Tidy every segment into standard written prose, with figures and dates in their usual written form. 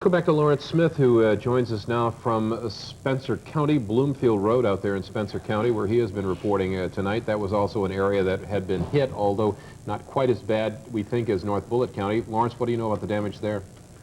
Go back to Lawrence Smith, who joins us now from Spencer County, Bloomfield Road out there in Spencer County, where he has been reporting tonight. That was also an area that had been hit, although not quite as bad, we think, as North Bullitt County. Lawrence, what do you know about the damage there?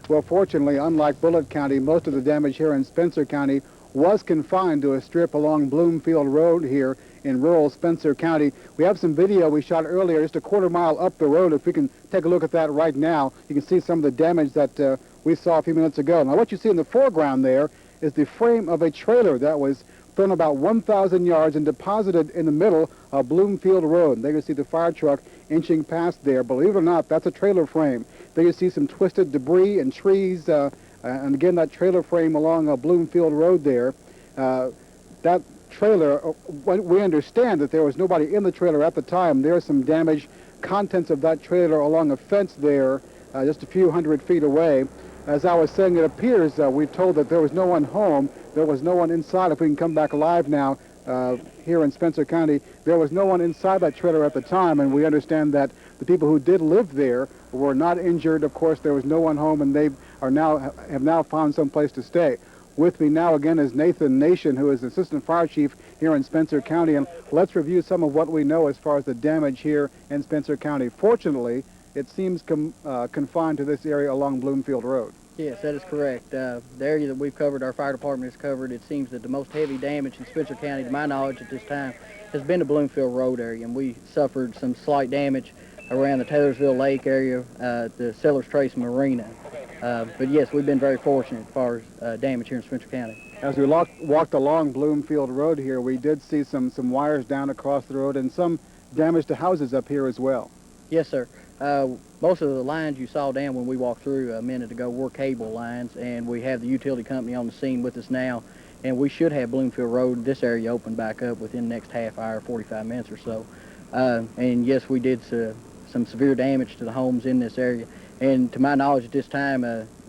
Well, fortunately, unlike Bullitt County, most of the damage here in Spencer County was confined to a strip along Bloomfield Road here in rural Spencer County. We have some video we shot earlier, just a quarter-mile up the road. If we can take a look at that right now, you can see some of the damage that we saw a few minutes ago. Now, what you see in the foreground there is the frame of a trailer that was thrown about 1,000 yards and deposited in the middle of Bloomfield Road. There you see the fire truck inching past there. Believe it or not, that's a trailer frame. There you see some twisted debris and trees, and again, that trailer frame along Bloomfield Road there. That trailer, we understand that there was nobody in the trailer at the time. There are some damaged contents of that trailer along a fence there, just a few hundred feet away. As I was saying, it appears we're told that there was no one home. There was no one inside. If we can come back alive now here in Spencer County, there was no one inside that trailer at the time, and we understand that the people who did live there were not injured. Of course, there was no one home, and they have now found some place to stay. With me now again is Nathan Nation, who is Assistant Fire Chief here in Spencer County, and let's review some of what we know as far as the damage here in Spencer County. Fortunately, it seems confined to this area along Bloomfield Road. Yes, that is correct. The area that we've covered, our fire department has covered, it seems that the most heavy damage in Spencer County, to my knowledge at this time, has been the Bloomfield Road area, and we suffered some slight damage around the Taylorsville Lake area, the Sellers Trace Marina. But yes, we've been very fortunate as far as damage here in Spencer County. As we walked along Bloomfield Road here, we did see some wires down across the road and some damage to houses up here as well. Yes, sir. Most of the lines you saw down when we walked through a minute ago were cable lines, and we have the utility company on the scene with us now, and we should have Bloomfield Road, this area, open back up within the next half hour, 45 minutes or so. And yes, we did some severe damage to the homes in this area, and to my knowledge at this time,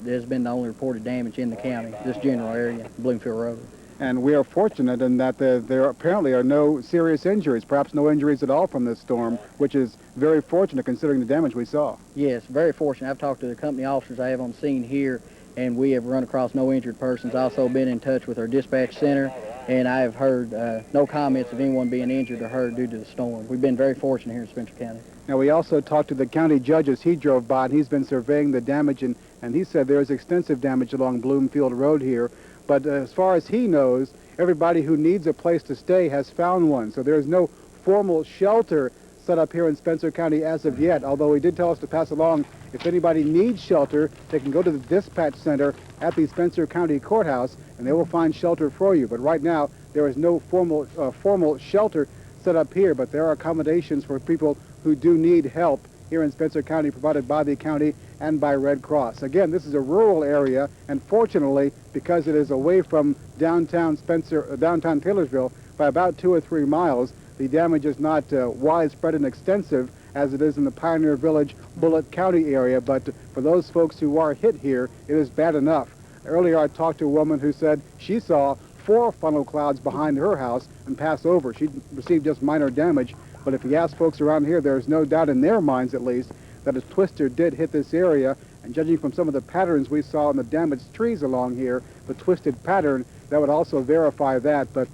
there's been the only reported damage in the county, this general area, Bloomfield Road. And we are fortunate in that there apparently are no serious injuries, perhaps no injuries at all from this storm, which is very fortunate considering the damage we saw. Yes, very fortunate. I've talked to the company officers I have on scene here, and we have run across no injured persons. Also been in touch with our dispatch center, and I have heard no comments of anyone being injured or hurt due to the storm. We've been very fortunate here in Spencer County. Now, we also talked to the county judge as he drove by, and he's been surveying the damage, and he said there is extensive damage along Bloomfield Road here. But as far as he knows, everybody who needs a place to stay has found one. So there's no formal shelter set up here in Spencer County as of yet, although he did tell us to pass along, if anybody needs shelter, they can go to the dispatch center at the Spencer County Courthouse, and they will find shelter for you. But right now, there is no formal shelter set up here, but there are accommodations for people who do need help here in Spencer County, provided by the county and by Red Cross. Again, this is a rural area, and fortunately, because it is away from downtown Taylorsville by about 2 or 3 miles, the damage is not widespread and extensive as it is in the Pioneer Village, Bullitt County area, but for those folks who are hit here, it is bad enough. Earlier, I talked to a woman who said she saw 4 funnel clouds behind her house and pass over. She received just minor damage, but if you ask folks around here, there's no doubt in their minds, at least, that a twister did hit this area, and judging from some of the patterns we saw in the damaged trees along here, the twisted pattern, that would also verify that. But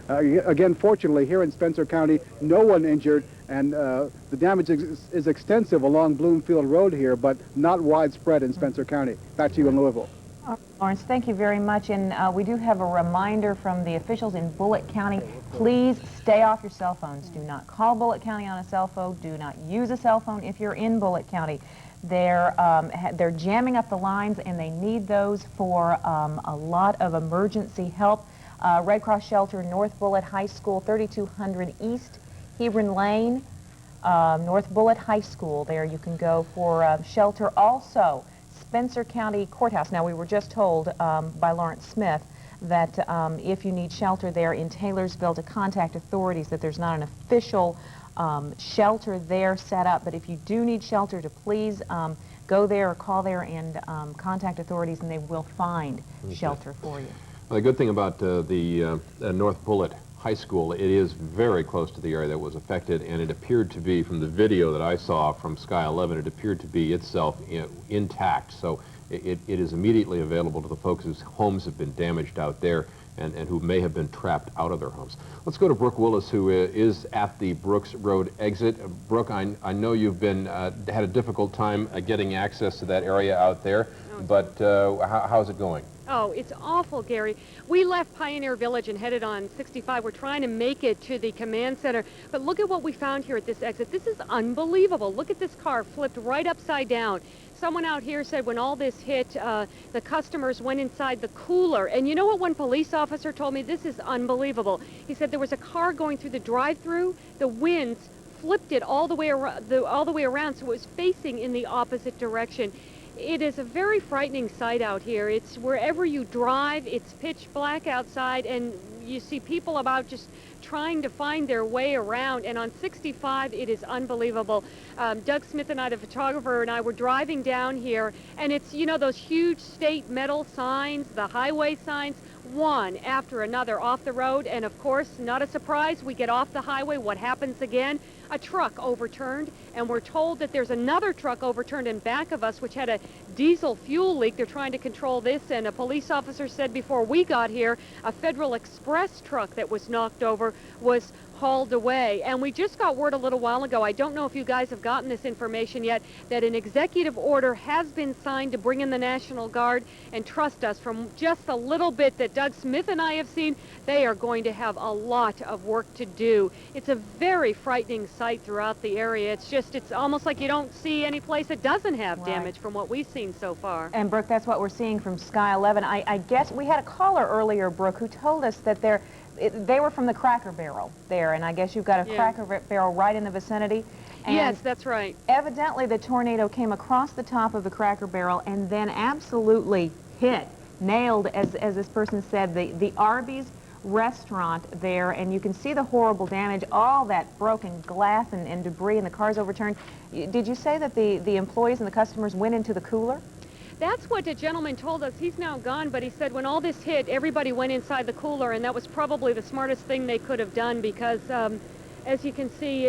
again, fortunately, here in Spencer County, no one injured, and the damage is extensive along Bloomfield Road here, but not widespread in Spencer County. Back to you in Louisville. Lawrence, thank you very much, and we do have a reminder from the officials in Bullitt County. Please stay off your cell phones. Do not call Bullitt County on a cell phone. Do not use a cell phone if you're in Bullitt County. They're jamming up the lines, and they need those for a lot of emergency help. Red Cross Shelter, North Bullitt High School, 3200 East Hebron Lane, North Bullitt High School. There you can go for shelter. Also, Spencer County Courthouse. Now, we were just told by Lawrence Smith that if you need shelter there in Taylorsville, to contact authorities, that there's not an official shelter there set up, but if you do need shelter, to please go there or call there and contact authorities, and they will find shelter for you. Well, the good thing about the North Bullitt High School, it is very close to the area that was affected, and it appeared to be, from the video that I saw from Sky 11, it appeared to be itself intact. So it is immediately available to the folks whose homes have been damaged out there and who may have been trapped out of their homes. Let's go to Brooke Willis, who is at the Brooks Road exit. Brooke, I know you've been had a difficult time getting access to that area out there, but how's it going? Oh, it's awful, Gary. We left Pioneer Village and headed on 65. We're trying to make it to the command center. But look at what we found here at this exit. This is unbelievable. Look at this car flipped right upside down. Someone out here said when all this hit, the customers went inside the cooler. And you know what one police officer told me? This is unbelievable. He said there was a car going through the drive-through. The winds flipped it all the way around, so it was facing in the opposite direction. It is a very frightening sight out here. It's wherever you drive, it's pitch black outside, and you see people about just trying to find their way around. And on 65, it is unbelievable. Doug Smith and I, the photographer, and I were driving down here, and it's, you know, those huge state metal signs, the highway signs, one after another off the road. And of course, not a surprise, we get off the highway. What happens again? A truck overturned, and we're told that there's another truck overturned in back of us which had a diesel fuel leak. They're trying to control this, and a police officer said before we got here a Federal Express truck that was knocked over was hauled away. And we just got word a little while ago, I don't know if you guys have gotten this information yet, that an executive order has been signed to bring in the National Guard. And trust us, from just a little bit that Doug Smith and I have seen, they are going to have a lot of work to do. It's a very frightening sight throughout the area. It's almost like you don't see any place that doesn't have damage from what we've seen so far. And Brooke, that's what we're seeing from Sky 11. I guess we had a caller earlier, Brooke, who told us that they were from the Cracker Barrel there, and I guess you've got a Cracker Barrel right in the vicinity. And yes, that's right. Evidently, the tornado came across the top of the Cracker Barrel and then absolutely nailed, as this person said, the Arby's restaurant there, and you can see the horrible damage, all that broken glass and debris, and the cars overturned. Did you say that the employees and the customers went into the cooler? That's what the gentleman told us. He's now gone, but he said when all this hit, everybody went inside the cooler, and that was probably the smartest thing they could have done because, as you can see,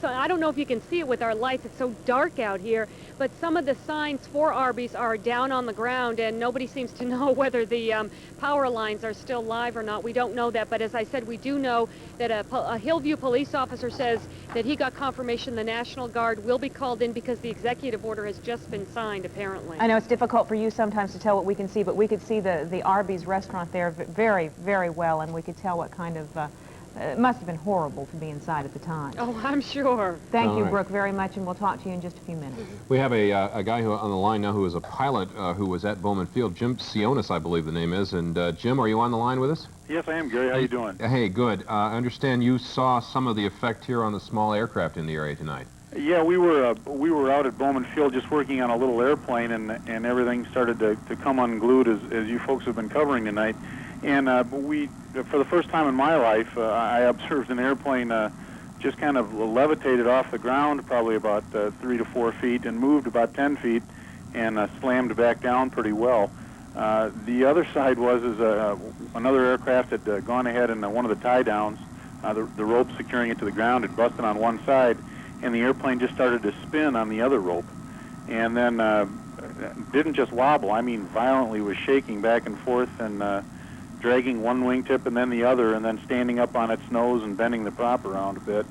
I don't know if you can see it with our lights. It's so dark out here, but some of the signs for Arby's are down on the ground, and nobody seems to know whether the power lines are still live or not. We don't know that, but as I said, we do know that a Hillview police officer says that he got confirmation the National Guard will be called in because the executive order has just been signed, apparently. I know it's difficult for you sometimes to tell what we can see, but we could see the Arby's restaurant there very, very well, and we could tell what kind of... it must have been horrible to be inside at the time. Oh, I'm sure. Thank you, Brooke, very much, and we'll talk to you in just a few minutes. We have a guy on the line now who is a pilot who was at Bowman Field. Jim Psiones, I believe the name is. And Jim, are you on the line with us? Yes, I am, Gary. How you doing? Hey, good. I understand you saw some of the effect here on the small aircraft in the area tonight. Yeah, we were out at Bowman Field just working on a little airplane, and everything started to come unglued as you folks have been covering tonight. And for the first time in my life, I observed an airplane just kind of levitated off the ground, probably about 3 to 4 feet, and moved about 10 feet, and slammed back down pretty well. The other side was another aircraft had gone ahead in one of the tie downs. The rope securing it to the ground had busted on one side, and the airplane just started to spin on the other rope, and then didn't just wobble. I mean, violently was shaking back and forth and dragging one wingtip and then the other, and then standing up on its nose and bending the prop around a bit.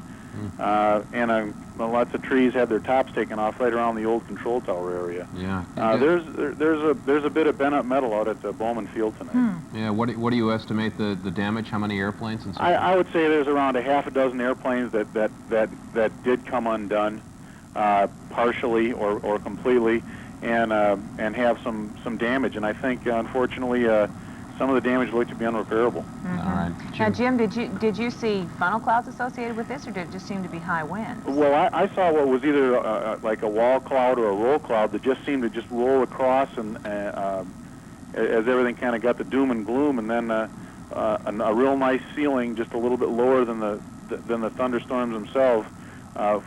And lots of trees had their tops taken off right around the old control tower area. Yeah. There's a bit of bent up metal out at the Bowman Field tonight. Yeah. What do you estimate the damage? How many airplanes and so forth? I would say there's around a half a dozen airplanes that did come undone, partially or completely, and have some damage. And I think unfortunately some of the damage looked to be unrepairable. All right. Now, Jim, did you see funnel clouds associated with this, or did it just seem to be high winds? Well, I saw what was either like a wall cloud or a roll cloud that just seemed to just roll across, and as everything kind of got the doom and gloom, and then a real nice ceiling just a little bit lower than the thunderstorms themselves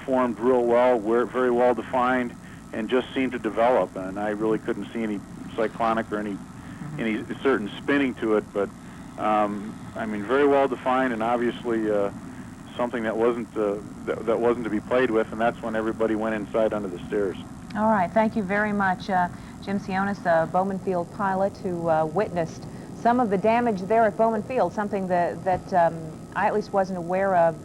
formed real well, very well defined, and just seemed to develop. And I really couldn't see any cyclonic or any certain spinning to it, but I mean, very well defined, and obviously something that wasn't to be played with. And that's when everybody went inside under the stairs. All right, thank you very much. Jim Psiones, the Bowman Field pilot who witnessed some of the damage there at Bowman Field, something that I at least wasn't aware of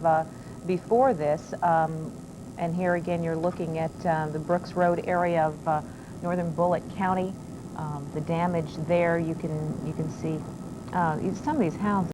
before this. And here again you're looking at the Brooks Road area of northern Bullitt County. The damage there, you can see some of these houses.